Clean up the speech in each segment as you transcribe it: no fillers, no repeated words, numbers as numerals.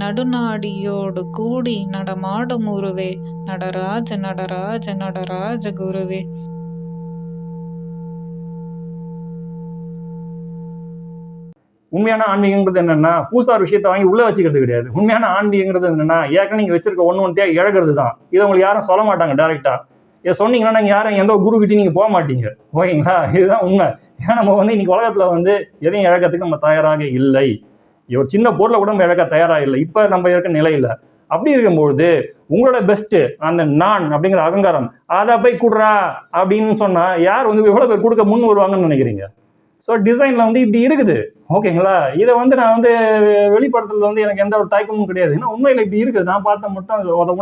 நடுநாடியோடு கூடி நடமாடும் உருவே, நடராஜ நடராஜ நடராஜ குருவே. உண்மையான ஆன்மீகங்கிறது என்னன்னா பூசார் விஷயத்தை வாங்கி உள்ள வச்சுக்கிறது கிடையாது. உண்மையான ஆன்மீகங்கிறது என்னன்னா ஏற்கனவே நீங்க வச்சிருக்க ஒன்னொன்றையா இழக்கிறது தான். இதை உங்களுக்கு யாரும் சொல்ல மாட்டாங்க டைரக்டா. இதை சொன்னீங்கன்னா நீங்க யாரும் எந்த குரு கிட்டையும் நீங்க போக மாட்டீங்க. ஓகேங்களா? இதுதான் உண்மை. ஏன்னா நம்ம இன்னைக்கு உலகத்துல எதையும் இழக்கிறதுக்கு நம்ம தயாராக இல்லை. ஒரு சின்ன பொருளை கூட நம்ம இழக்க தயாராக இல்லை இப்ப நம்ம இருக்க நிலையில. அப்படி இருக்கும்பொழுது உங்களோட பெஸ்ட் அந்த நான் அப்படிங்கிற அகங்காரம் அதை போய் கொடுறா அப்படின்னு சொன்னா யார் எவ்வளவு பேர் கொடுக்க முன் வருவாங்கன்னு நினைக்கிறீங்க? ஸோ டிசைனில் இப்படி இருக்குது. ஓகேங்களா? இதை நான் வெளிப்படுத்துறது எனக்கு எந்த ஒரு தயக்கமும் கிடையாது. ஏன்னா உண்மையில் இப்படி இருக்குது. நான் பார்த்த முட்டை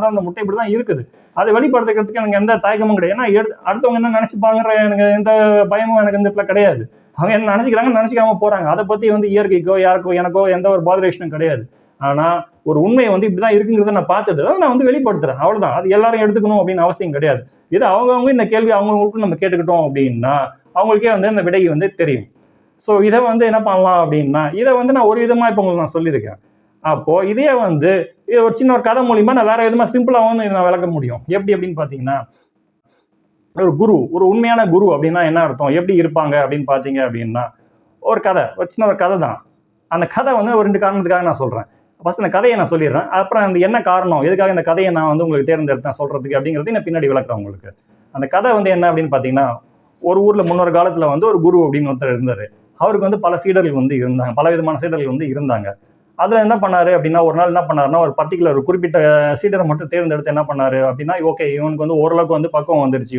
அந்த முட்டை இப்படி தான் இருக்குது. அதை வெளிப்படுத்துறதுக்கு எனக்கு எந்த தயக்கமும் கிடையாது. ஏன்னா அடுத்தவங்க என்ன நினச்சிப்பாங்கிற எனக்கு எந்த பயமும் எனக்கு இந்த இடத்துல கிடையாது. அவங்க என்ன நினச்சிக்கிறாங்கன்னு நினச்சிக்காம போகிறாங்க. அதை பற்றி இயற்கைக்கோ யாருக்கோ எனக்கோ எந்த ஒரு பாதரேஷனும் கிடையாது. ஆனால் ஒரு உண்மையை இப்படிதான் இருக்குங்கிறத நான் பார்த்தது நான் வெளிப்படுத்துறேன். அவ்வளோதான். அது எல்லாரும் எடுத்துக்கணும் அப்படின்னு அவசியம் கிடையாது. இது அவங்கவுங்க இந்த கேள்வி அவங்கவுங்களுக்கும் நம்ம கேட்டுக்கிட்டோம் அப்படின்னா அவங்களுக்கே அந்த விடை தெரியும். ஸோ இதை என்ன பண்ணலாம் அப்படின்னா இதை நான் ஒரு விதமாக இப்போ உங்களுக்கு நான் சொல்லியிருக்கேன். அப்போ இதே ஒரு சின்ன ஒரு கதை மூலியமா நான் வேற விதமாக சிம்பிளாக நான் விளக்க முடியும். எப்படி அப்படின்னு பார்த்தீங்கன்னா ஒரு குரு, ஒரு உண்மையான குரு அப்படின்னா என்ன அர்த்தம், எப்படி இருப்பாங்க அப்படின்னு பார்த்தீங்க அப்படின்னா ஒரு கதை, ஒரு சின்ன ஒரு கதை தான். அந்த கதை ஒரு 2 காரணத்துக்காக நான் சொல்கிறேன். ஃபர்ஸ்ட் அந்த கதையை நான் சொல்லிடுறேன். அப்புறம் அந்த என்ன காரணம், எதுக்காக இந்த கதையை நான் உங்களுக்கு தேர்ந்தெடுத்தேன் சொல்கிறதுக்கு அப்படிங்கிறது நான் பின்னாடி விளக்குறேன் உங்களுக்கு. அந்த கதை என்ன அப்படின்னு பார்த்தீங்கன்னா ஒரு ஊரில் முன்னொரு காலத்தில் ஒரு குரு அப்படின்னு ஒருத்தர் இருந்தார். அவருக்கு பல சீடர்கள் இருந்தாங்க, பல விதமான சீடர்கள் இருந்தாங்க. அதில் என்ன பண்ணாரு அப்படின்னா ஒரு நாள் என்ன பண்ணாருன்னா ஒரு பர்டிகுலர் குறிப்பிட்ட சீடரை மட்டும் தேர்ந்தெடுத்து என்ன பண்ணாரு அப்படின்னா ஓகே இவனுக்கு ஓரளவுக்கு பக்குவம் வந்துருச்சு,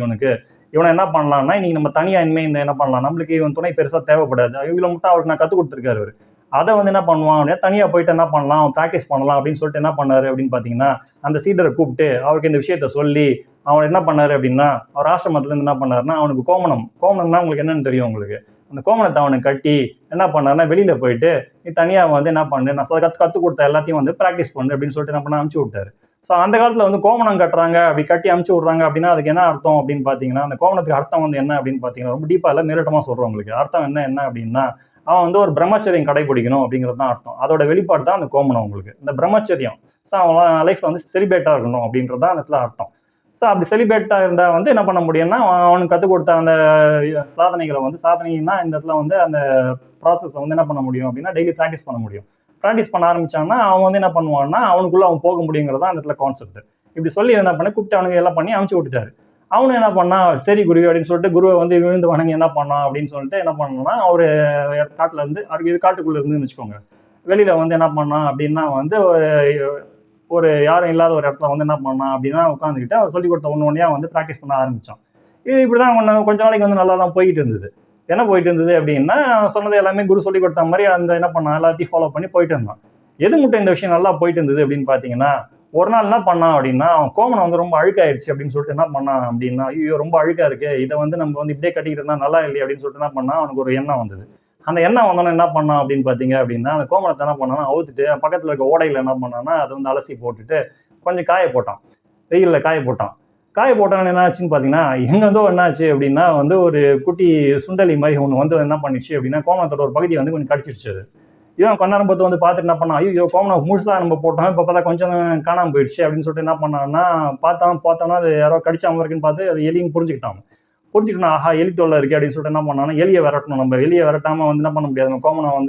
இவனை என்ன பண்ணலாம்னா இன்னைக்கு நம்ம தனியாக இனிமேல் என்ன பண்ணலாம், நம்மளுக்கு இவன் துணை பெருசாக தேவைப்படாது, இவ்வளோ மட்டும் அவருக்கு நான் கற்றுக் கொடுத்துருக்காரு அவர். அதை என்ன பண்ணுவான் தனியாக போயிட்டு என்ன பண்ணலாம் ப்ராக்டிஸ் பண்ணலாம் அப்படின்னு சொல்லிட்டு என்ன பண்ணாரு அப்படின்னு பார்த்தீங்கன்னா அந்த சீடரை கூப்பிட்டு அவருக்கு இந்த விஷயத்த சொல்லி அவன் என்ன பண்ணாரு அப்படின்னா அவர் ஆசிரமத்துலேருந்து என்ன பண்ணாருன்னா அவனுக்கு கோமணம்னா உங்களுக்கு என்னன்னு தெரியும் உங்களுக்கு, அந்த கோமணத்தை அவனுக்கு கட்டி என்ன பண்ணாருன்னா வெளியில போயிட்டு நீ தனியாக என்ன பண்ணு நான் கற்றுக் கொடுத்த எல்லாத்தையும் ப்ராக்டிஸ் பண்ணு அப்படின்னு சொல்லிட்டு என்ன பண்ண அனுப்பிச்சு விட்டாரு. ஸோ அந்த காலத்தில் கோமணம் கட்டுறாங்க அப்படி கட்டி அனுப்பிச்சு விட்றாங்க அப்படின்னா அதுக்கு என்ன அர்த்தம் அப்படின்னு பார்த்தீங்கன்னா அந்த கோமணத்துக்கு அர்த்தம் என்ன அப்படின்னு பார்த்தீங்கன்னா ரொம்ப டீப்பாக இல்லை மேலோட்டமாக சொல்கிறோம் உங்களுக்கு. அர்த்தம் என்ன அப்படின்னா அவன் ஒரு பிரம்மச்சரியம் கடைபிடிக்கணும் அப்படிங்கிறது தான் அர்த்தம். அதோட வெளிப்பாடு தான் அந்த கோமணம் உங்களுக்கு, இந்த பிரம்மச்சரியம். ஸோ அவன் லைஃப்ல செலிப்ரேட்டாக இருக்கணும் அப்படின்றது தான் அந்த அர்த்தம். ஸோ அப்படி செலிப்ரேட்டாக இருந்தால் என்ன பண்ண முடியும்னா அவனுக்கு கற்றுக் கொடுத்த அந்த சாதனைகளை சாதனைன்னா இந்த இடத்துல அந்த ப்ராசஸை என்ன பண்ண முடியும் அப்படின்னா டெய்லி ப்ராக்டிஸ் பண்ண முடியும். ப்ராக்டிஸ் பண்ண ஆரம்பிச்சான்னா அவன் என்ன பண்ணுவான்னா அவனுக்குள்ள அவன் போக முடியுங்கிறதா அந்த இடத்துல கான்செப்ட். இப்படி சொல்லி என்ன பண்ண கூப்பிட்டு அவனுக்கு எல்லாம் பண்ணி அனுப்பிச்சு விட்டுட்டாரு. அவனு என்ன பண்ணா சரி குரு அப்படின்னு சொல்லிட்டு குருவை விழுந்து வணங்கி என்ன பண்ணான் அப்படின்னு சொல்லிட்டு என்ன பண்ணணும்னா அவரு காட்டுல அவருக்கு இது காட்டுக்குள்ள இருந்துன்னு வச்சுக்கோங்க. வெளியில என்ன பண்ணான் அப்படின்னா ஒரு யாரும் இல்லாத ஒரு இடத்துல என்ன பண்ணான் அப்படின்னா உட்காந்துக்கிட்டு அவர் சொல்லி கொடுத்த ஒன்றையா ப்ராக்டிஸ் பண்ண ஆரம்பிச்சான். இது இப்படிதான் கொஞ்ச நாளைக்கு நல்லா தான் போயிட்டு இருந்தது. என்ன போயிட்டு இருந்தது அப்படின்னா சொன்னது எல்லாமே குரு சொல்லி கொடுத்த மாதிரி அந்த என்ன பண்ணான் எல்லாத்தையும் ஃபாலோ பண்ணி போயிட்டு இருந்தான். எது மட்டும் இந்த விஷயம் நல்லா போயிட்டு இருந்தது அப்படின்னு பாத்தீங்கன்னா ஒரு நாள் என்ன பண்ணான் அப்படின்னா அவன் கோமணம் ரொம்ப அழுக்காயிடுச்சு அப்படின்னு சொல்லிட்டு என்ன பண்ணான் அப்படின்னா ஐயோ ரொம்ப அழுக்கா இருக்கு, இதை நம்ம இப்படியே கட்டிக்கிட்டு இருந்தா நல்லா இல்லையே அப்படின்னு சொல்லிட்டு என்ன பண்ணா அவனுக்கு ஒரு எண்ணம் வந்தது. அந்த எண்ணம் வந்தோன்னு என்ன பண்ணான் அப்படின்னு பாத்தீங்க அப்படின்னா அந்த கோமணத்தை என்ன பண்ணானா அவுத்துட்டு பக்கத்துல இருக்க ஓடையில என்ன பண்ணான்னா அதை அலசி போட்டுட்டு கொஞ்சம் காய போட்டான், வெயில்ல காய போட்டான். காய போட்டான்னு என்ன ஆச்சுன்னு பாத்தீங்கன்னா எங்கேருந்தோ என்ன ஆச்சு அப்படின்னா ஒரு குட்டி சுண்டலி மாதிரி ஒன்று என்ன பண்ணிச்சு அப்படின்னா கோமணத்தோட ஒரு பகுதியை கொஞ்சம் கடிச்சிருச்சு. அது இவன் கொண்டாரம் பார்த்து பார்த்துட்டு என்ன பண்ணான் ஐயோ கோமணம் முழுசா நம்ம போட்டோம் இப்போ பார்த்தா கொஞ்சம் காணாமல் போயிடுச்சு அப்படின்னு சொல்லிட்டு என்ன பண்ணான்னா பார்த்தோன்னா அது யாரோ கடிச்சாம இருக்குன்னு பார்த்து அது எலியும் புரிஞ்சுக்கிட்டோம் ஆஹா எலி தொல்லை இருக்கு அப்படின்னு சொல்லிட்டு என்ன பண்ணான்னா எலியை விரட்டணும், நம்ம எலியை விரட்டாம என்ன பண்ண முடியாது, நம்ம கோமணம்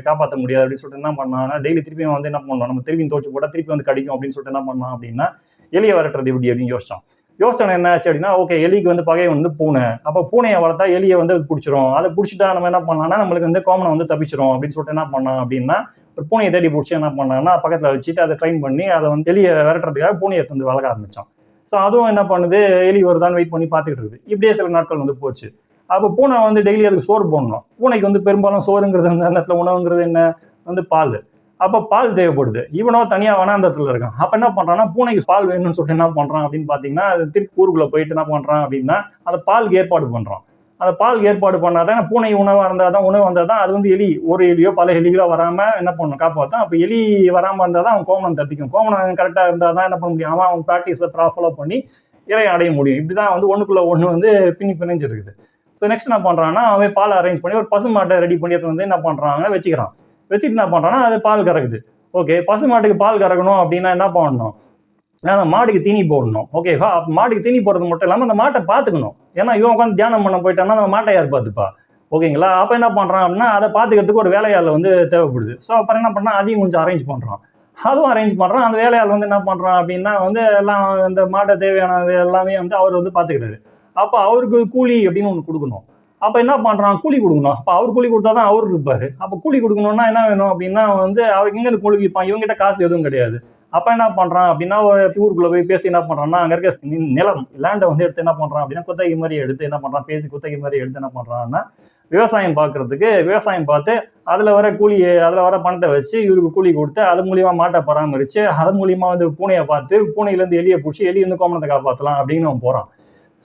காப்பாற்ற முடியாது அப்படின்னு சொல்லிட்டு என்ன பண்ணான்னா டெய்லி திருப்பியும் என்ன பண்ணணும் நம்ம திருப்பியும் தோச்சு போட்டால் திருப்பி கடிக்கும் அப்படின்னு சொல்லிட்டு என்ன பண்ணான் அப்படின்னா எலியை விரட்டுறது எப்படி அப்படின்னு யோசனை என்ன ஆச்சு அப்படின்னா ஓகே எலிக்கு பகை பூனை, அப்போ பூனையை வளர்த்தா எலியை பிடிச்சிரும், அதை பிடிச்சிட்டா நம்ம என்ன பண்ணலாம்னா நம்மளுக்கு கோமணம் தப்பிச்சிரும் அப்படின்னு சொல்லிட்டு என்ன பண்ணான் அப்படின்னா ஒரு பூனையை தேடி பிடிச்சி என்ன பண்ணான்னா பக்கத்துல வச்சுட்டு அதை ட்ரைன் பண்ணி அதை எலியை விரட்டுறதுக்காக பூனையை வளர்க்க ஆரம்பிச்சான். ஸோ அதுவும் என்ன பண்ணுது எலி வருதான்னு வெயிட் பண்ணி பார்த்துக்கிட்டு இருக்குது. இப்படியே சில நாட்கள் போச்சு. அப்போ பூனை டெய்லி அதுக்கு சோறு போடணும். பூனைக்கு பெரும்பாலும் சோறுங்கிறது அந்த இடத்துல உணவுங்கிறது என்ன பால். அப்போ பால் தேவைப்படுது. இவனோ தனியாக வனாந்தரத்தில் இருக்கான். அப்போ என்ன பண்ணுறான்னா பூனைக்கு பால் வேணும்னு சொல்லிட்டு என்ன பண்ணுறான் அப்படின்னு பார்த்தீங்கன்னா அது திருப்பி ஊருக்குள்ளே போயிட்டு என்ன பண்ணுறான் அப்படின்னா அந்த பாலுக்கு ஏற்பாடு பண்ணுறான். அந்த பால் ஏற்பாடு பண்ணாதான் பூனை உணவாக இருந்தால் தான் உணவு வந்தால் தான் அது எலி ஒரு எலியோ பல எலிகளோ வராமல் என்ன பண்ணணும் காப்பாற்றும். அப்போ எலி வராமல் இருந்தால் தான் அவன் கோமணம் தப்பிக்கும். கோமணம் கரெக்டாக இருந்தால் தான் என்ன பண்ண முடியும் அவன் ப்ராக்டிஸை ஃபாலோ பண்ணி இறை அடைய முடியும். இப்படி தான் ஒன்றுக்குள்ளே ஒன்று பிணைஞ்சிருக்குது. ஸோ நெக்ஸ்ட் என்ன பண்ணுறான்னா அவன் பால் அரேஞ்ச் பண்ணி ஒரு பசு மாட்டை ரெடி பண்ணி என்ன பண்ணுறாங்க வச்சுக்கிறான். வச்சுட்டு என்ன பண்ணுறான்னா அது பால் கறக்குது. ஓகே, பசு மாட்டுக்கு பால் கறக்கணும் அப்படின்னா என்ன பண்ணணும்? அந்த மாட்டுக்கு தீனி போடணும். ஓகேவா? மாட்டுக்கு தீனி போடுறது மட்டும் இல்லாமல் அந்த மாட்டை பார்த்துக்கணும். ஏன்னா இவன் உட்காந்து தியானம் பண்ண போயிட்டான்னா அந்த மாட்டை யார் பார்த்துப்பா? ஓகேங்களா? அப்போ என்ன பண்ணுறான் அப்படின்னா அதை பார்த்துக்கிறதுக்கு ஒரு வேலையாள் வந்து தேவைப்படுது. ஸோ அப்புறம் என்ன பண்ணால் அதையும் கொஞ்சம் அரேஞ்ச் பண்ணுறான். அதுவும் அரேஞ்ச் பண்ணுறான். அந்த வேலையாள் வந்து என்ன பண்ணுறான் அப்படின்னா வந்து எல்லாம் இந்த மாட்டை தேவையானது எல்லாமே வந்து அவர் வந்து பார்த்துக்கிறாரு. அப்போ அவருக்கு கூலி அப்படின்னு ஒன்று கொடுக்கணும். அப்போ என்ன பண்ணுறான்? கூலி கொடுக்கணும். அப்போ அவர் கூலி கொடுத்தா தான் அவர் இருப்பார். அப்போ கூலி கொடுக்கணும்னா என்ன வேணும் அப்படின்னா வந்து அவருக்கு எங்கே கூலி வைப்பான்? இவங்ககிட்ட காசு எதுவும் கிடையாது. அப்போ என்ன பண்ணுறான் அப்படின்னா ஒரு ஊருக்குள்ளே போய் பேசி என்ன பண்ணுறான்னா அங்கே இருக்க நிலம் லேண்டை வந்து எடுத்து என்ன பண்ணுறான் அப்படின்னா குத்தகை மாதிரி எடுத்து என்ன பண்ணுறான்? பேசி குத்தகை மாதிரி எடுத்து என்ன பண்ணுறான்னா விவசாயம் பார்க்கறதுக்கு விவசாயம் பார்த்து அதில் வர கூலி அதில் வர பணத்தை வச்சு இவருக்கு கூலி கொடுத்து அது மூலியமாக மாட்டை பராமரித்து அது மூலியமாக வந்து பூனையை பார்த்து பூனையிலேருந்து எலியை பிடிச்சி எலியிருந்து கோமணத்தை காப்பாற்றலாம் அப்படின்னு அவன் போகிறான்.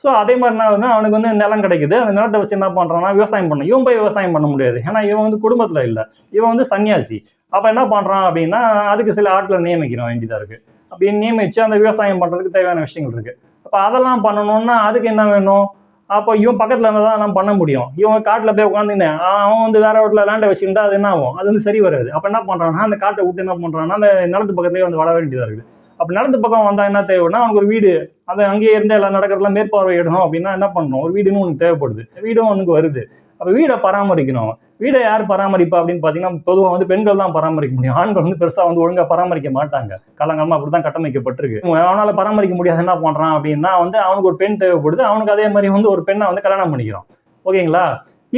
ஸோ அதே மாதிரி என்ன ஆகுதுன்னா அவனுக்கு வந்து நிலம் கிடைக்குது. அந்த நிலத்தை வச்சு என்ன பண்ணுறான்னா விவசாயம் பண்ணணும். இவன் போய் விவசாயம் பண்ண முடியாது. ஏன்னா இவன் வந்து குடும்பத்தில் இல்லை, இவன் வந்து சன்னியாசி. அப்போ என்ன பண்ணுறான் அப்படின்னா அதுக்கு சில ஆட்களை நியமிக்கிற வேண்டியதாக இருக்குது. அப்படி நியமித்து அந்த விவசாயம் பண்ணுறதுக்கு தேவையான விஷயங்கள் இருக்குது. அப்போ அதெல்லாம் பண்ணணும்னா அதுக்கு என்ன வேணும்? அப்போ இவன் பக்கத்தில் இருந்தால் தான் எல்லாம் பண்ண முடியும். இவன் காட்டில் போய் உட்காந்துன்னு அவன் வந்து வேற இடத்துல லேண்டை வச்சுருந்தா அது என்ன ஆகும்? அது வந்து சரி வராது. அப்போ என்ன பண்ணுறான்னா அந்த காட்டை விட்டு என்ன பண்ணுறான்னா அந்த நிலத்து பக்கத்துலேயே வந்து வளர வேண்டியதாக இருக்குது. அப்போ நிலத்து பக்கம் வந்தால் என்ன தேவைன்னா அவனுக்கு ஒரு வீடு, அதை அங்கேயே இருந்து எல்லாம் நடக்கிறதுலாம் மேற்பார்வையிடணும் அப்படின்னா என்ன பண்ணணும்? ஒரு வீடுன்னு ஒன்று தேவைப்படுது. வீடும் அவனுக்கு வருது. அப்போ வீடை பராமரிக்கணும். வீடை யார் பராமரிப்பா அப்படின்னு பார்த்தீங்கன்னா பொதுவாக வந்து பெண்கள் தான் பராமரிக்க முடியும். ஆண்கள் வந்து பெருசாக வந்து ஒழுங்காக பராமரிக்க மாட்டாங்க. காலங்காலமாக அப்படி தான் கட்டமைக்கப்பட்டிருக்கு. அவனால் பராமரிக்க முடியாது என்ன பண்ணுறான் அப்படின்னா வந்து அவனுக்கு ஒரு பெண் தேவைப்படுது. அவனுக்கு அதே மாதிரி வந்து ஒரு பெண்ணை வந்து கல்யாணம் பண்ணிக்கிறான். ஓகேங்களா?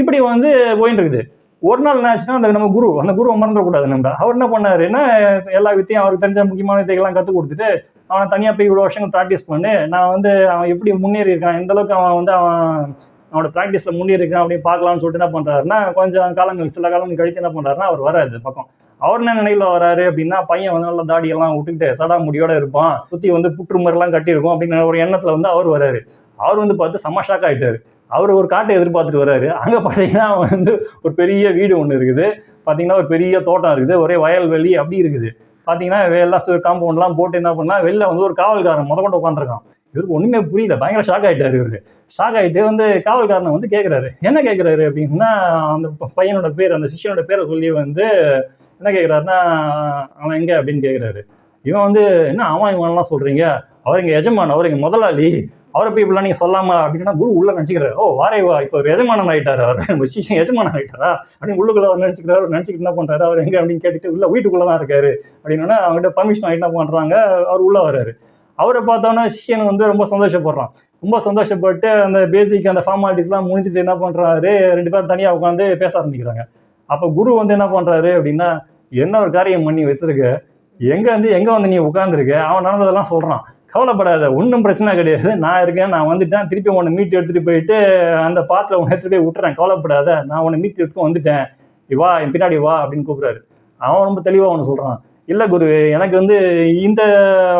இப்படி வந்து போயிட்டு இருக்குது. ஒரு நாள் என்ன ஆச்சுன்னா அந்த அந்த குருவை மறந்துடக்கூடாது. அவர் என்ன பண்ணாருன்னா எல்லா வித்தையும் அவருக்கு தெரிஞ்ச முக்கியமான வித்தைகள்லாம் கற்றுக் கொடுத்துட்டு அவனை தனியாக போய் இவ்வளோ வருஷங்கள் ப்ராக்டிஸ் பண்ணு, நான் வந்து அவன் எப்படி முன்னேறி இருக்கான், எந்த அளவுக்கு அவன் வந்து அவனோட ப்ராக்டிஸில் முன்னேறி இருக்கான் அப்படின்னு பார்க்கலாம்னு சொல்லிட்டு என்ன பண்ணுறாருன்னா கொஞ்சம் சில காலங்கள் கழித்து என்ன பண்ணுறாருன்னா அவர் வராது பக்கம். அவர் என்ன நினைவில் வராரு அப்படின்னா பையன் வந்து நல்லா தாடியெல்லாம் விட்டுக்கிட்டு சடா முடியோட இருப்பான், சுற்றி வந்து புற்று மாதிரிலாம் கட்டியிருக்கும் அப்படின்னு ஒரு எண்ணத்தில் வந்து அவர் வராரு. அவர் வந்து பார்த்து செம்ம ஷாக் ஆகிட்டாரு. அவர் ஒரு காட்டை எதிர்பார்த்துட்டு வர்றாரு. அங்கே பார்த்தீங்கன்னா வந்து ஒரு பெரிய வீடு ஒன்று இருக்குது. பார்த்தீங்கன்னா ஒரு பெரிய தோட்டம் இருக்குது, ஒரே வயல்வெளி அப்படி இருக்குது. பார்த்தீங்கன்னா எல்லாம் காம்பவுண்ட்லாம் போட்டு என்ன பண்ணால் வெளில வந்து ஒரு காவல்காரன் கொண்டு உட்காந்துருக்கான். இவருக்கு ஒன்றுமே புரியல, பயங்கர ஷாக் ஆகிட்டார். இவருக்கு ஷாக் ஆகிட்டு வந்து காவல்காரனை வந்து கேட்குறாரு. என்ன கேட்குறாரு அப்படின்னா அந்த பையனோட பேர், அந்த சிஷ்யனோட பேரை சொல்லி வந்து என்ன கேட்குறாருன்னா அவன் எங்கே அப்படின்னு கேட்குறாரு. இவன் வந்து என்ன இவன்லாம் சொல்கிறீங்க, அவர் இங்கே எஜமான், அவர் இங்கே முதலாளி, அவரை போய் இப்படிலாம் நீங்கள் சொல்லாமா அப்படின்னா குரு உள்ள நினச்சிக்கிறாரு. ஓ வாரே வா, இப்போ ஒரு எஜமானம் ஆகிட்டார், அவர் சிஷ்யன் எஜமானம் ஆகிட்டாரா அப்படின்னு உள்ளுக்குள்ள அவர் நினச்சிக்கிறாரு. நினச்சிக்கிட்டு என்ன பண்ணுறாரு, அவர் எங்கே அப்படின்னு கேட்டுட்டு உள்ள வீட்டுக்குள்ளே தான் இருக்காரு அப்படின்னா அவங்ககிட்ட பர்மிஷன் ஆகிட்டு என்ன பண்ணுறாங்க, அவர் உள்ளே வர்றாரு. அவரை பார்த்தோன்னா சிஷ்யன் வந்து ரொம்ப சந்தோஷப்படுறான். ரொம்ப சந்தோஷப்பட்டு அந்த பேசிக் அந்த ஃபார்மாலிட்டிஸ்லாம் முடிச்சுட்டு என்ன பண்ணுறாரு, 2 பேரும் தனியாக உட்காந்து பேச ஆரம்பிக்கிறாங்க. அப்போ குரு வந்து என்ன பண்ணுறாரு அப்படின்னா என்ன ஒரு காரியம் பண்ணி வச்சிருக்க, எங்கே வந்து நீ உட்காந்துருக்க, அவன் நடந்ததெல்லாம் சொல்கிறான். கவலைப்படாத, ஒன்றும் பிரச்சனை கிடையாது, நான் இருக்கேன், நான் வந்துட்டேன், திருப்பி உன்னை மீட்டு எடுத்துகிட்டு போயிட்டு அந்த பாத்தில் உன்னை எடுத்துகிட்டு போய் விட்டுறேன், கவலைப்படாத, நான் உன்னை மீட்டு எடுத்து வந்துட்டேன், வா என் பின்னாடி வா அப்படின்னு கூப்பிட்றாரு. அவன் ரொம்ப தெளிவாக ஒன்று சொல்கிறான். இல்லை குரு, எனக்கு வந்து இந்த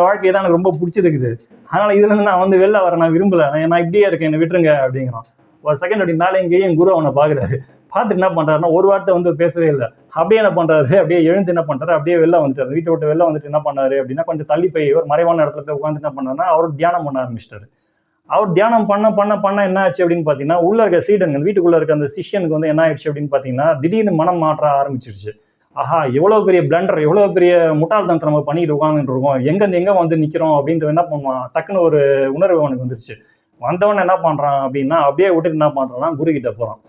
வாழ்க்கையை தான் எனக்கு ரொம்ப பிடிச்சிருக்குது, அதனால் இதுலேருந்து நான் வந்து வெளில வரேன், நான் விரும்பலை, நான் இப்படியே இருக்கேன், என்னை விட்டுருங்க அப்படிங்கிறான். ஒரு செகண்ட் அப்படி மேலே எங்கேயும் குரு அவனை பார்க்குறாரு. பார்த்துட்டு என்ன பண்ணுறாருன்னா ஒரு வார்த்தை வந்து பேசவே இல்லை. அப்படியே என்ன பண்ணுறாரு, அப்படியே எழுந்து என்ன பண்ணுறாரு, அப்படியே வெளில வந்துட்டார். வீட்டை விட்டு வெளில வந்துட்டு என்ன பண்ணாரு அப்படின்னா கொஞ்சம் தள்ளி போய் ஒரு மறைவான இடத்துல போய் உட்காந்து என்ன பண்ணாருன்னா அவர் தியானம் பண்ண ஆரம்பிச்சிட்டாரு. அவர் தியானம் பண்ண என்ன ஆச்சு அப்படின்னு பார்த்தீங்கன்னா உள்ள இருக்க சீடனுங்க, வீட்டுக்குள்ள இருக்க அந்த சிஷ்யனுக்கு வந்து என்ன ஆயிடுச்சு அப்படின்னு பார்த்தீங்கன்னா திடீர்னு மனம் மாற்ற ஆரம்பிச்சிருச்சு. ஆஹா, எவ்வளோ பெரிய பிளண்டர், எவ்வளோ பெரிய முட்டாள்தனத்தை நம்ம பண்ணிட்டு உட்காந்துட்டு இருக்கோம், எங்கேருந்து எங்கே வந்து நிற்கிறோம் அப்படின்ட்டு என்ன பண்ணுவான், டக்குன்னு ஒரு உணர்வு அவனுக்கு வந்துருச்சு. வந்தவன் என்ன பண்ணுறான் அப்படின்னா அப்படியே விட்டுட்டு என்ன பண்ணுறான்னா குரு கிட்ட போகிறான்.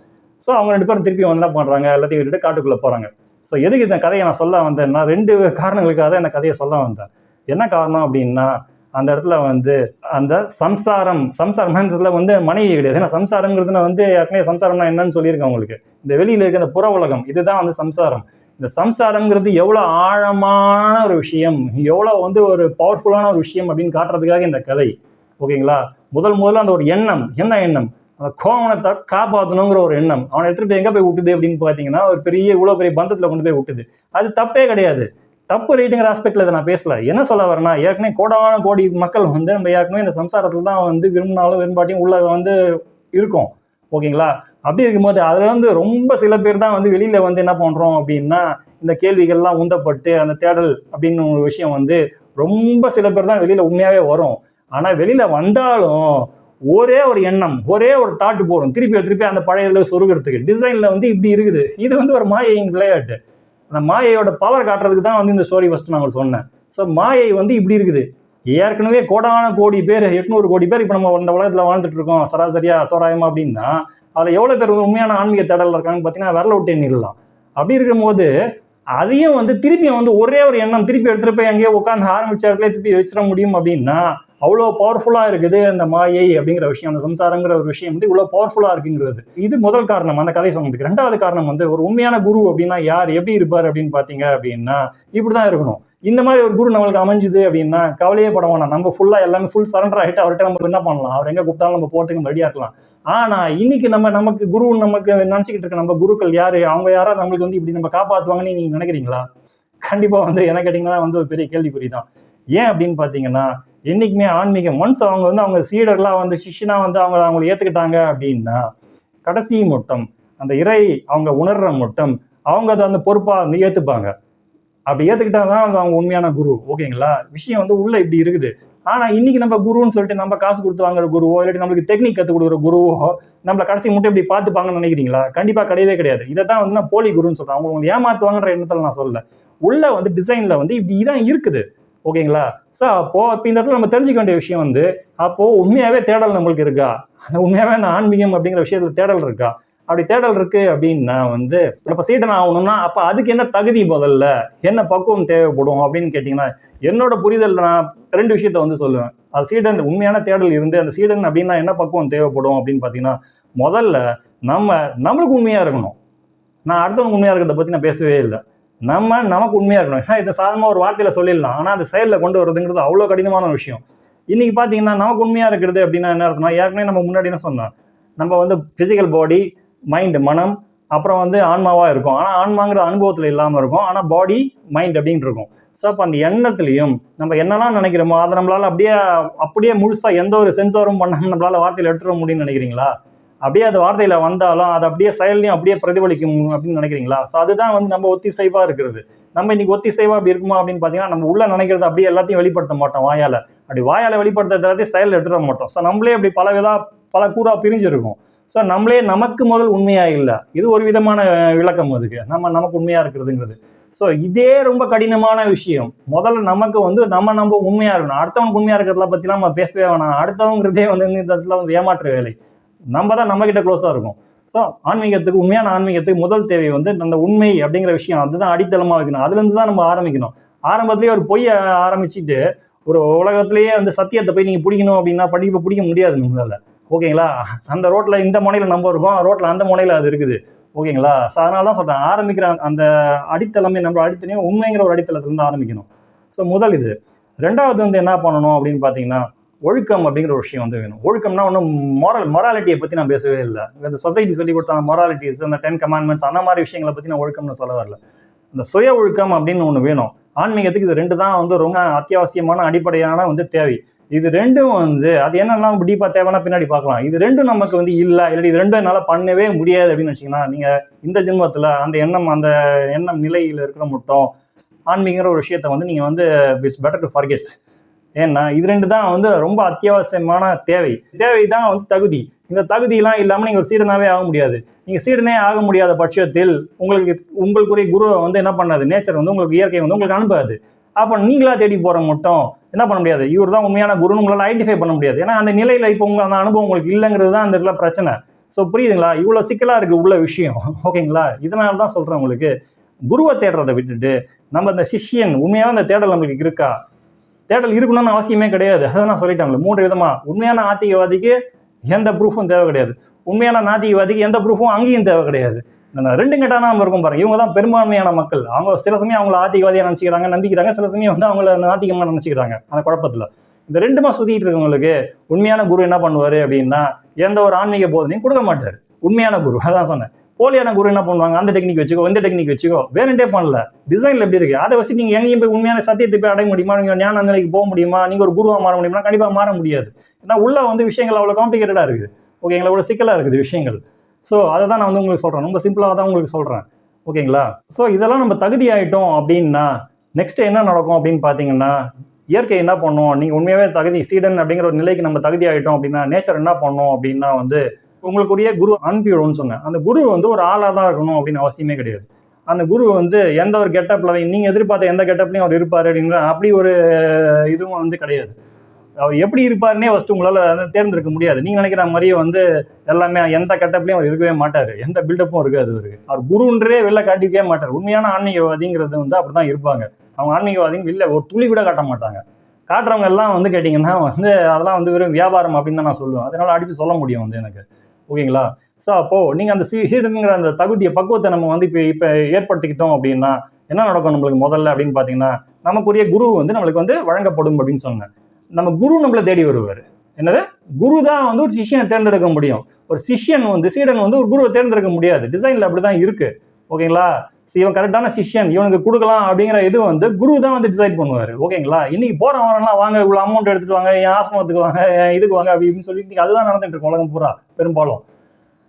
ஸோ அவங்க 2 பேரும் திருப்பி வந்து என்ன பண்ணுறாங்க, எல்லாத்தையும் விட்டுட்டு காட்டுக்குள்ளே போகிறாங்க. ஸோ எதுக்கு இந்த கதையை நான் சொல்ல வந்தேன்னா 2 காரணங்களுக்காக தான் இந்த கதையை சொல்ல வந்தேன். என்ன காரணம் அப்படின்னா அந்த இடத்துல வந்து அந்த சம்சாரம்ன்றதுல வந்து மனைவி கிடையாது. ஏன்னா சம்சாரங்கிறதுனா வந்து ஏற்கனவே சம்சாரம்னா என்னன்னு சொல்லியிருக்கேன் உங்களுக்கு. இந்த வெளியில் இருக்க இந்த புற உலகம் இதுதான் வந்து சம்சாரம். இந்த சம்சாரம்ங்கிறது எவ்வளோ ஆழமான ஒரு விஷயம், எவ்வளோ வந்து ஒரு பவர்ஃபுல்லான ஒரு விஷயம் அப்படின்னு காட்டுறதுக்காக இந்த கதை. ஓகேங்களா? முதல்ல அந்த ஒரு எண்ணம், என்ன எண்ணம், அந்த கோவணத்தை காப்பாற்றணுங்கிற ஒரு எண்ணம் அவனை எடுத்துகிட்டு போய் எங்கே போய் விட்டுது அப்படின்னு பார்த்தீங்கன்னா ஒரு இவ்வளோ பெரிய பந்தத்தில் கொண்டு போய் விட்டுது. அது தப்பே கிடையாது. தப்பு ரைட்டுங்கிற ஆஸ்பெக்டில் இதை நான் பேசல. என்ன சொல்ல வரேன்னா ஏற்கனவே கோடான கோடி மக்கள் வந்து நம்ம ஏற்கனவே இந்த சம்சாரத்தில் தான் வந்து விரும்பினாலும் விரும்பாட்டியும் உள்ள வந்து இருக்கும். ஓகேங்களா? அப்படி இருக்கும்போது அதில் வந்து ரொம்ப சில பேர் தான் வந்து வெளியில் வந்து என்ன பண்ணுறோம் அப்படின்னா இந்த கேள்விகள்லாம் உந்தப்பட்டு அந்த தேடல் அப்படின்னு ஒரு விஷயம் வந்து ரொம்ப சில பேர் தான் வெளியில் உண்மையாகவே வரும். ஆனால் வெளியில் வந்தாலும் ஒரே ஒரு எண்ணம், ஒரே ஒரு தாட்டு போடும் திருப்பி அந்த பழைய சொருகிறதுக்கு. டிசைனில் வந்து இப்படி இருக்குது. இது வந்து ஒரு மாயையின் விளையாட்டு. அந்த மாயையோட பவர் காட்டுறதுக்கு தான் வந்து இந்த ஸ்டோரி ஃபர்ஸ்ட் நான் உங்களுக்கு சொன்னேன். ஸோ மாயை வந்து இப்படி இருக்குது. ஏற்கனவே கோடான கோடி பேர் 800 கோடி பேர் இப்போ நம்ம இந்த உலகத்தில் வாழ்ந்துட்டு இருக்கோம் சராசரியா தோராயமா அப்படின்னா, அதில் எவ்வளோ பேர் உண்மையான ஆன்மீக தேடல் இருக்காங்கன்னு பார்த்தீங்கன்னா விரல விட்டு எண்ணிடலாம். அப்படி இருக்கும்போது அதையும் வந்து திருப்பியும் வந்து ஒரே ஒரு எண்ணம் திருப்பி எடுத்துட்டு போய் எங்கேயோ உட்காந்து ஆரம்பிச்ச இடத்துல திருப்பி வச்சிட முடியும் அப்படின்னா அவ்வளோ பவர்ஃபுல்லாக இருக்குது அந்த மாயை அப்படிங்கிற விஷயம், அந்த சம்சாரங்கிற ஒரு விஷயம் வந்து இவ்வளோ பவர்ஃபுல்லாக இருக்குங்கிறது. இது முதல் காரணம் அந்த கதை சொன்னதுக்கு. ரெண்டாவது காரணம் வந்து ஒரு உண்மையான குரு அப்படின்னா யார், எப்படி இருப்பார் அப்படின்னு பார்த்தீங்க அப்படின்னா இப்படிதான் இருக்கணும். இந்த மாதிரி ஒரு குரு நம்மளுக்கு அமைஞ்சுது அப்படின்னா கவலையே பட வேணாம். நம்ம ஃபுல்லாக எல்லாமே ஃபுல் சரண்டர் ஆகிட்டு அவர்கிட்ட நம்ம என்ன பண்ணலாம், அவர் எங்கே கூப்பிட்டாலும் நம்ம போகிறதுக்கு ரெடியாக இருக்கலாம். ஆனால் இன்னைக்கு நமக்கு குரு நமக்கு நினச்சிக்கிட்டு இருக்க நம்ம குருக்கள் யாரு, அவங்க யாராவது நம்மளுக்கு வந்து இப்படி நம்ம காப்பாற்றுவாங்கன்னு நீங்கள் நினைக்கிறீங்களா? கண்டிப்பாக வந்து என்ன கேட்டிங்கன்னா வந்து ஒரு பெரிய கேள்விக்குறி தான். ஏன் அப்படின்னு பார்த்தீங்கன்னா என்றைக்குமே ஆன்மீகம் ஒன்ஸ் அவங்க வந்து அவங்க சீடர்லாம் வந்து சிஷ்யனா வந்து அவங்களை ஏற்றுக்கிட்டாங்க அப்படின்னா கடைசி மட்டும் அந்த இறை அவங்க உணர்ற மட்டும் அவங்க அதை அந்த பொறுப்பாக வந்து ஏற்றுப்பாங்க. அப்படி ஏற்றுக்கிட்டா தான் அவங்க உண்மையான குரு. ஓகேங்களா? விஷயம் வந்து உள்ள இப்படி இருக்குது. ஆனால் இன்னைக்கு நம்ம குருன்னு சொல்லிட்டு நம்ம காசு கொடுத்து வாங்குற குருவோ இல்லாட்டி நம்மளுக்கு டெக்னிக் கற்றுக் கொடுக்குற குருவோ நம்மளை கடைசி மட்டும் இப்படி பார்த்துப்பாங்கன்னு நினைக்கிறீங்களா? கண்டிப்பாக கிடையவே கிடையாது. இதை தான் வந்து நான் போலி குருன்னு சொல்கிறேன். அவங்க ஏமாற்றுவாங்கன்ற எண்ணத்தில் நான் சொல்லலை. உள்ள வந்து டிசைனில் வந்து இப்படி தான் இருக்குது. ஓகேங்களா? ஸோ அப்போ இந்த இடத்துல நம்ம தெரிஞ்சுக்க வேண்டிய விஷயம் வந்து அப்போது உண்மையாகவே தேடல் நம்மளுக்கு இருக்கா, அந்த உண்மையாகவே அந்த ஆன்மீகம் அப்படிங்கிற விஷயத்தில் தேடல் இருக்கா? அப்படி தேடல் இருக்கு அப்படின்னா வந்து இப்போ சீடன் ஆகணும்னா அப்போ அதுக்கு என்ன தகுதி, முதல்ல என்ன பக்குவம் தேவைப்படும் அப்படின்னு கேட்டிங்கன்னா என்னோட புரிதல் நான் 2 விஷயத்த வந்து சொல்லுவேன். அது சீடன் உண்மையான தேடல் இருந்து அந்த சீடன் அப்படின்னா என்ன பக்குவம் தேவைப்படும் அப்படின்னு பார்த்தீங்கன்னா முதல்ல நம்மளுக்கு உண்மையாக இருக்கணும். நான் அடுத்தவங்க உண்மையாக இருக்கிறத பற்றி நான் பேசவே இல்லை. நமக்கு உண்மையாக இருக்கணும். ஏன்னா இதை சாதாரணமாக ஒரு வார்த்தையில் சொல்லிடலாம். ஆனால் அது செயலில் கொண்டு வரதுங்கிறது அவ்வளோ கடினமான விஷயம். இன்னைக்கு பார்த்தீங்கன்னா நமக்கு உண்மையாக இருக்கிறது அப்படின்னா என்ன இருக்குன்னா ஏற்கனவே நம்ம முன்னாடி என்ன சொன்னோம், நம்ம வந்து ஃபிசிக்கல் பாடி, மைண்டு, மனம், அப்புறம் வந்து ஆன்மாவாக இருக்கும். ஆனால் ஆன்மாங்கிற அனுபவத்தில் இல்லாமல் இருக்கும். ஆனால் பாடி, மைண்ட் அப்படின்னு இருக்கும். ஸோ அப்போ அந்த எண்ணத்துலையும் நம்ம என்னெல்லாம் நினைக்கிறோமோ அதை நம்மளால் அப்படியே முழுசாக எந்த ஒரு சென்சாரும் பண்ணாமல் நம்மளால் வார்த்தையில் எடுத்துட முடியும்னு நினைக்கிறீங்களா? அப்படியே அது வார்த்தையில் வந்தாலும் அதை அப்படியே செயல்லையும் அப்படியே பிரதிபலிக்கும் அப்படின்னு நினைக்கிறீங்களா? ஸோ அதுதான் வந்து நம்ம ஒத்திசைவாக இருக்கிறது. நம்ம இன்னைக்கு ஒத்திசைவாக அப்படி இருக்குமா அப்படின்னு பார்த்தீங்கன்னா நம்ம உள்ள நினைக்கிறது அப்படியே எல்லாத்தையும் வெளிப்படுத்த மாட்டோம் வாயால். அப்படி வாயால் வெளிப்படுத்துறது எல்லாத்தையும் செயல் எடுத்துட மாட்டோம். ஸோ நம்மளே அப்படி பல கூறாக பிரிஞ்சிருக்கும். ஸோ நம்மளே நமக்கு முதல் உண்மையாக இல்லை. இது ஒரு விதமான விளக்கம் அதுக்கு நமக்கு உண்மையாக இருக்கிறதுங்கிறது. ஸோ இதே ரொம்ப கடினமான விஷயம். முதல்ல நமக்கு வந்து நம்ம உண்மையாக இருக்கணும். அடுத்தவனுக்கு உண்மையாக இருக்கிறத பற்றிலாம் நம்ம பேசவே வேணாம். அடுத்தவங்கிறதே வந்து இந்த இடத்துல வந்து ஏமாற்று வேலை. நம்ம தான் நம்மகிட்ட க்ளோஸாக இருக்கும். ஸோ உண்மையான ஆன்மீகத்துக்கு முதல் தேவை வந்து அந்த உண்மை அப்படிங்கிற விஷயம் அதுதான் அடித்தளமாக வைக்கணும். அதுலேருந்து தான் நம்ம ஆரம்பிக்கணும். ஆரம்பத்திலேயே ஒரு பொய்யை ஆரம்பிச்சுட்டு ஒரு உலகத்திலேயே வந்து சத்தியத்தை போய் நீங்கள் பிடிக்கணும் அப்படின்னா பிடிக்க முடியாது நம்மளால. ஓகேங்களா? அந்த ரோட்டில் இந்த முனையில் நம்ம இருக்கோம், ரோட்டில் அந்த முனையில் அது இருக்குது. ஓகேங்களா? ஸோ அதனால தான் சொல்கிறேன், ஆரம்பிக்கிற அந்த அடித்தளமே நம்ம அடித்தளையும் உண்மைங்கிற ஒரு அடித்தளத்துலேருந்து ஆரம்பிக்கணும். ஸோ முதல் இது. ரெண்டாவது வந்து என்ன பண்ணணும் அப்படின்னு பார்த்தீங்கன்னா ஒழுக்கம் அப்படிங்கிற ஒரு விஷயம் வந்து வேணும். ஒழுக்கம்னா ஒன்றும் மொராலிட்டியை பற்றி நான் பேசவே இல்லை. இந்த சொசைட்டி சொல்லி கொடுத்தாங்க மொராலிட்டிஸ், அந்த 10 கமாண்ட்மெண்ட்ஸ் அந்த மாதிரி விஷயங்களை பற்றி நான் ஒழுக்கம்னு சொல்ல வரல. இந்த சுய ஒழுக்கம் அப்படின்னு ஒன்று வேணும். ஆன்மீகத்துக்கு இது 2 தான் வந்து ரொம்ப அத்தியாவசியமான அடிப்படையான வந்து தேவை. இது 2ம் வந்து அது என்னெல்லாம் டீப்பாக தேவைன்னா பின்னாடி பார்க்கலாம். இது 2ம் நமக்கு வந்து இல்லை, இல்லாட்டி இது 2ம் என்னால் பண்ணவே முடியாது அப்படின்னு வச்சிங்கன்னா நீங்கள் இந்த ஜென்மத்தில் அந்த எண்ணம் நிலையில் இருக்கிற மட்டும் ஆன்மீகிற ஒரு விஷயத்தை வந்து நீங்கள் வந்து இட்ஸ் பெட்டர் டு ஃபர்கெட். ஏன்னா இது 2 தான் வந்து ரொம்ப அத்தியாவசியமான தேவை தான் வந்து தகுதி. இந்த தகுதியெல்லாம் இல்லாமல் நீங்கள் ஒரு சீடனாகவே ஆக முடியாது. நீங்கள் சீடனே ஆக முடியாத பட்சத்தில் உங்களுக்குரிய குருவை வந்து என்ன பண்ணாது, நேச்சர் வந்து உங்களுக்கு இயற்கை வந்து உங்களுக்கு அனுப்பாது. அப்போ நீங்களா தேடி போகிற மட்டும் என்ன பண்ண முடியாது, இவர் தான் உண்மையான குருன்னு உங்களால் ஐடென்டிஃபை பண்ண முடியாது. ஏன்னா அந்த நிலையில் இப்போ அந்த அனுபவம் உங்களுக்கு இல்லைங்கிறது தான் அந்த இடத்துல பிரச்சனை. ஸோ புரியுதுங்களா? இவ்வளோ சிக்கலாக இருக்குது உள்ள விஷயம். ஓகேங்களா? இதனால தான் சொல்கிறேன் உங்களுக்கு, குருவை தேடுறதை விட்டுட்டு நம்ம இந்த சிஷ்யன் உண்மையாக அந்த தேடல் நம்மளுக்கு இருக்கா, தேடல் இருக்கணும்னு அவசியமே கிடையாது. அதை நான் சொல்லிட்டாங்களே 3 விதமாக. உண்மையான ஆத்திகவாதிக்கு எந்த ப்ரூஃபும் தேவை கிடையாது, உண்மையான நாத்திகவாதிக்கு எந்த ப்ரூஃபும் அங்கேயும் தேவை கிடையாது. நான் 2 கெட்டானா நம்ம இருக்கும் பாருங்க. இவங்க தான் பெரும்பான்மையான மக்கள். அவங்க சில சமயம் அவங்கள ஆத்திகவாதியாக நினச்சிக்கிறாங்க, நம்பிக்கிறாங்க. சில சமயம் வந்து அவங்கள நாத்திகமாக நினச்சிக்கிறாங்க. அந்த குழப்பத்தில் இந்த 2மா சுற்றிட்டு இருக்கவங்களுக்கு உண்மையான குரு என்ன பண்ணுவார் அப்படின்னா எந்த ஒரு ஆன்மீக போதனையும் கொடுக்க மாட்டார். உண்மையான குரு அதான் சொன்னேன். போலியான குரு என்ன பண்ணுவாங்க, அந்த டெக்னிக் வச்சுக்கோ, இந்த டெக்னிக் வச்சுக்கோ, வேணுட்டே பண்ணல. டிசைனில் எப்படி இருக்குது அதை வச்சு நீங்கள் எங்கேயும் போய் உண்மையான சத்தியத்தை போய் அடைய முடியுமா, நீங்கள் ஞான நிலைக்கு போக முடியுமா, நீங்கள் ஒரு குருவாக மாற முடியுமா? கண்டிப்பாக மாற முடியாது. ஏன்னா உள்ள வந்து விஷயங்கள் அவ்வளோ காம்ப்ளிகேட்டடாக இருக்குது. ஓகேங்களா? அவ்வளோ சிக்கலாக இருக்குது விஷயங்கள். ஸோ அதை தான் நான் வந்து உங்களுக்கு சொல்கிறேன், ரொம்ப சிம்பிளாக தான் உங்களுக்கு சொல்கிறேன். ஓகேங்களா? ஸோ இதெல்லாம் நம்ம தகுதி ஆகிட்டோம் அப்படின்னா நெக்ஸ்ட்டு என்ன நடக்கும் அப்படின்னு பார்த்தீங்கன்னா இயற்கை என்ன பண்ணும், நீங்கள் உண்மையாகவே சீடன் அப்படிங்கிற ஒரு நிலைக்கு நம்ம தகுதி ஆகிட்டோம் அப்படின்னா நேச்சர் என்ன பண்ணும் அப்படின்னா வந்து உங்களுக்குரிய குரு அனுப்பிவிடும்னு சொன்னேன். அந்த குரு வந்து ஒரு ஆளாக தான் இருக்கணும் அப்படின்னு அவசியமே கிடையாது. அந்த குரு வந்து எந்த ஒரு கெட்டப்ல நீங்க எதிர்பார்த்த எந்த கெட்டப்லையும் அவர் இருப்பாரு அப்படிங்கிற அப்படி ஒரு இதுவும் வந்து கிடையாது. அவர் எப்படி இருப்பாருன்னே ஃபர்ஸ்ட் உங்களால தேர்ந்தெடுக்க முடியாது. நீங்க நினைக்கிற மாதிரியே வந்து எல்லாமே எந்த கெட்டப்லையும் அவர் இருக்கவே மாட்டாரு, எந்த பில்டப்பும் இருக்காது அவருக்கு. அவர் குருன்றே வெளில காட்டிக்கவே மாட்டார். உண்மையான ஆன்மீகவாதிங்கிறது வந்து அப்படிதான் இருப்பாங்க. அவங்க ஆன்மீகவாதின்னு வெளில ஒரு துளி கூட காட்ட மாட்டாங்க. காட்டுறவங்க எல்லாம் வந்து கேட்டிங்கன்னா வந்து அதெல்லாம் வந்து வெறும் வியாபாரம் அப்படின்னு தான் நான் சொல்லுவேன். அதனால அடிச்சு சொல்ல முடியும் வந்து எனக்கு. ஓகேங்களா? ஸோ அப்போ நீங்க அந்த சீடனுங்கிற அந்த தகுதியை பக்குவத்தை நம்ம வந்து இப்போ ஏற்படுத்திக்கிட்டோம் அப்படின்னா என்ன நடக்கும் நம்மளுக்கு முதல்ல அப்படின்னு பார்த்தீங்கன்னா, நமக்குரிய குரு வந்து நம்மளுக்கு வந்து வழங்கப்படும் அப்படின்னு சொன்னேன். நம்ம குரு நம்மளை தேடி வருவார். என்னது? குரு தான் வந்து ஒரு சிஷ்யனை தேர்ந்தெடுக்க முடியும். ஒரு சிஷ்யன் வந்து சீடன் வந்து ஒரு குருவை தேர்ந்தெடுக்க முடியாது. டிசைன்ல அப்படிதான் இருக்கு. ஓகேங்களா? இவன் கரெக்டான சிஷ்யன், இவனுக்கு கொடுக்கலாம் அப்படிங்கிற இது வந்து குரு தான் வந்து டிசைட் பண்ணுவாரு. ஓகேங்களா? இன்னைக்கு போறவங்கலாம் வாங்க இவ்வளவு அமௌண்ட் எடுத்துட்டு வாங்க, என் ஆசிரமத்துக்கு வாங்க, என் இதுக்கு வாங்க அப்படின்னு சொல்லி அதுதான் நடந்துட்டு இருக்கும் உலகம் பூரா பெரும்பாலும்.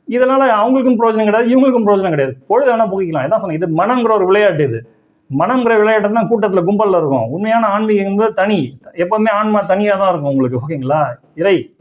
இதனால அவங்களுக்கும் பிரயோஜனம் கிடையாது, இவங்களுக்கும் பிரயோஜனம் கிடையாது. பொழுது வேணா போக்கிக்கலாம். இதான் சொன்னேன், இது மனம்ங்கிற ஒரு விளையாட்டு. இது மனம்ங்கிற விளையாட்டு தான் கூட்டத்துல கும்பல்ல இருக்கும். உண்மையான ஆன்மீகம் என்பது தனி. எப்பவுமே ஆன்மா தனியா தான் இருக்கும் உங்களுக்கு. ஓகேங்களா?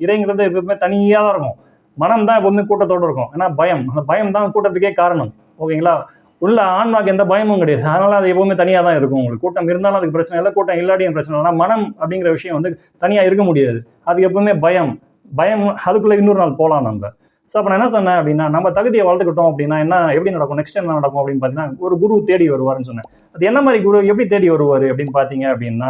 இறைங்கிறது எப்பவுமே தனியா தான் இருக்கும். மனம் தான் எப்பவுமே கூட்டத்தோட இருக்கும். ஏன்னா பயம், அந்த பயம் தான் கூட்டத்துக்கே காரணம். ஓகேங்களா? உள்ள ஆன்மாக்கு எந்த பயமும் கிடையாது. அதனால அது எப்பவுமே தனியா தான் இருக்கும். உங்களுக்கு கூட்டம் இருந்தாலும் அதுக்கு பிரச்சனை இல்லை, கூட்டம் இல்லாட்டியும் பிரச்சனை இல்லை. மனம் அப்படிங்கிற விஷயம் வந்து தனியா இருக்க முடியாது. அதுக்கு எப்பவுமே பயம். பயம் அதுக்குள்ள இன்னொரு நாள் போலாம் நம்ம. ஸோ அப்போ நான் என்ன சொன்னேன் அப்படின்னா, நம்ம தகுதியை வளர்த்துக்கிட்டோம் அப்படின்னா என்ன எப்படி நடக்கும், நெக்ஸ்ட் என்ன நடக்கும் அப்படின்னு பார்த்தீங்கன்னா, ஒரு குரு தேடி வருவாருன்னு சொன்னேன். அது என்ன மாதிரி குரு, எப்படி தேடி வருவார் அப்படின்னு பார்த்தீங்க அப்படின்னா,